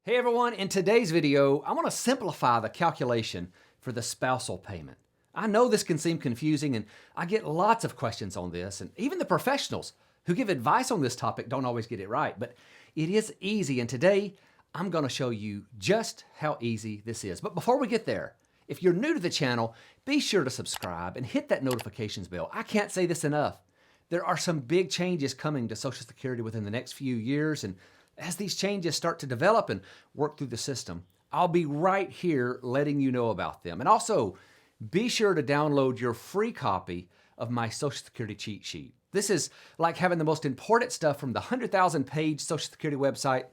Hey everyone, in today's video, I want to simplify the calculation for the spousal payment. I know this can seem confusing and I get lots of questions on this, and even the professionals who give advice on this topic don't always get it right, but it is easy, and today I'm going to show you just how easy this is. But before we get there, if you're new to the channel, be sure to subscribe and hit that notifications bell. I can't say this enough. There are some big changes coming to Social Security within the next few years, and as these changes start to develop and work through the system, I'll be right here letting you know about them. And also, be sure to download your free copy of my Social Security cheat sheet. This is like having the most important stuff from the 100,000 page Social Security website,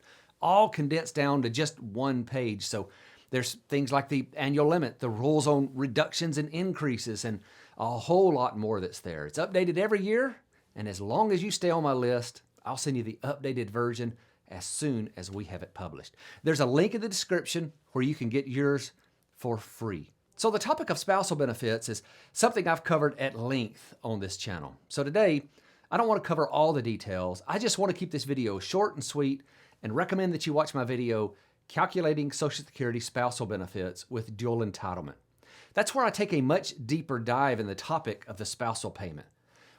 all condensed down to just one page. So there's things like the annual limit, the rules on reductions and increases, and a whole lot more that's there. It's updated every year, and as long as you stay on my list, I'll send you the updated version as soon as we have it published. There's a link in the description where you can get yours for free. So the topic of spousal benefits is something I've covered at length on this channel. So today, I don't want to cover all the details. I just want to keep this video short and sweet and recommend that you watch my video, Calculating Social Security Spousal Benefits with Dual Entitlement. That's where I take a much deeper dive in the topic of the spousal payment.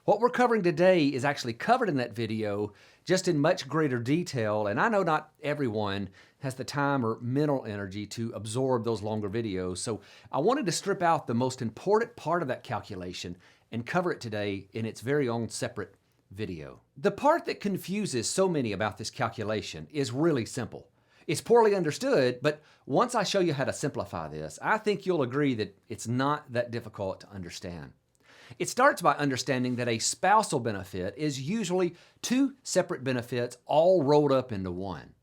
What we're covering today is actually covered in that video, just in much greater detail, and I know not everyone has the time or mental energy to absorb those longer videos, so I wanted to strip out the most important part of that calculation and cover it today in its very own separate video. The part that confuses so many about this calculation is really simple. It's poorly understood, but once I show you how to simplify this, I think you'll agree that it's not that difficult to understand. It starts by understanding that a spousal benefit is usually two separate benefits all rolled up into one.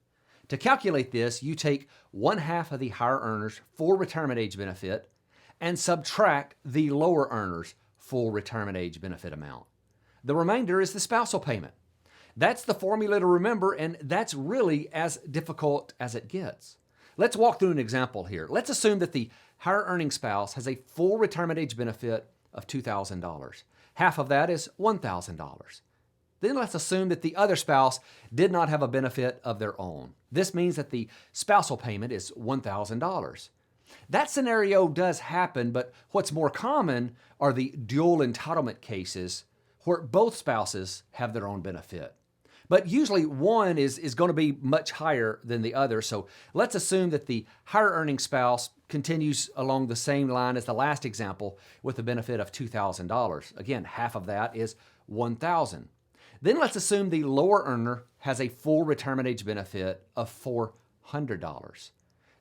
To calculate this, you take 1/2 of the higher earner's full retirement age benefit and subtract the lower earner's full retirement age benefit amount. The remainder is the spousal payment. That's the formula to remember, and that's really as difficult as it gets. Let's walk through an example here. Let's assume that the higher earning spouse has a full retirement age benefit of $2,000. Half of that is $1,000. Then let's assume that the other spouse did not have a benefit of their own. This means that the spousal payment is $1,000. That scenario does happen, but what's more common are the dual entitlement cases where both spouses have their own benefit. But usually one is going to be much higher than the other. So let's assume that the higher earning spouse continues along the same line as the last example with a benefit of $2,000. Again, half of that is $1,000. Then let's assume the lower earner has a full retirement age benefit of $400.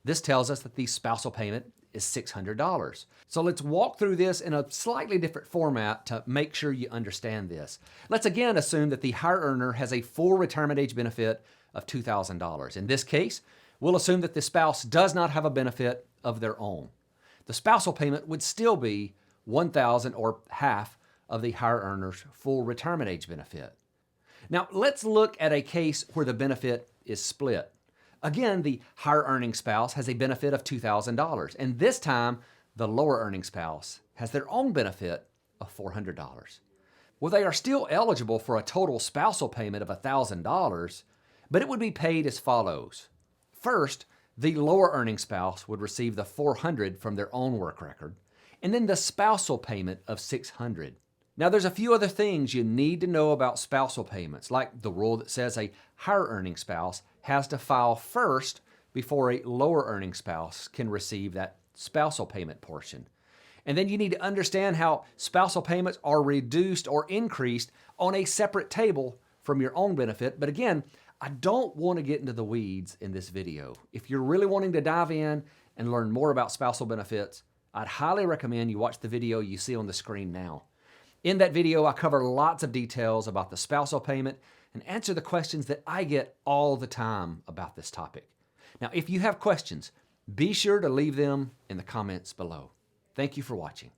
This tells us that the spousal payment is $600. So let's walk through this in a slightly different format to make sure you understand this. Let's again assume that the higher earner has a full retirement age benefit of $2,000. In this case, we'll assume that the spouse does not have a benefit of their own. The spousal payment would still be $1,000 or half of the higher earner's full retirement age benefit. Now let's look at a case where the benefit is split. Again, the higher earning spouse has a benefit of $2,000, and this time the lower earning spouse has their own benefit of $400. Well, they are still eligible for a total spousal payment of $1,000, but it would be paid as follows. First, the lower earning spouse would receive the $400 from their own work record, and then the spousal payment of $600. Now, there's a few other things you need to know about spousal payments, like the rule that says a higher earning spouse has to file first before a lower earning spouse can receive that spousal payment portion. And then you need to understand how spousal payments are reduced or increased on a separate table from your own benefit. But again, I don't want to get into the weeds in this video. If you're really wanting to dive in and learn more about spousal benefits, I'd highly recommend you watch the video you see on the screen now. In that video, I cover lots of details about the spousal payment and answer the questions that I get all the time about this topic. Now, if you have questions, be sure to leave them in the comments below. Thank you for watching.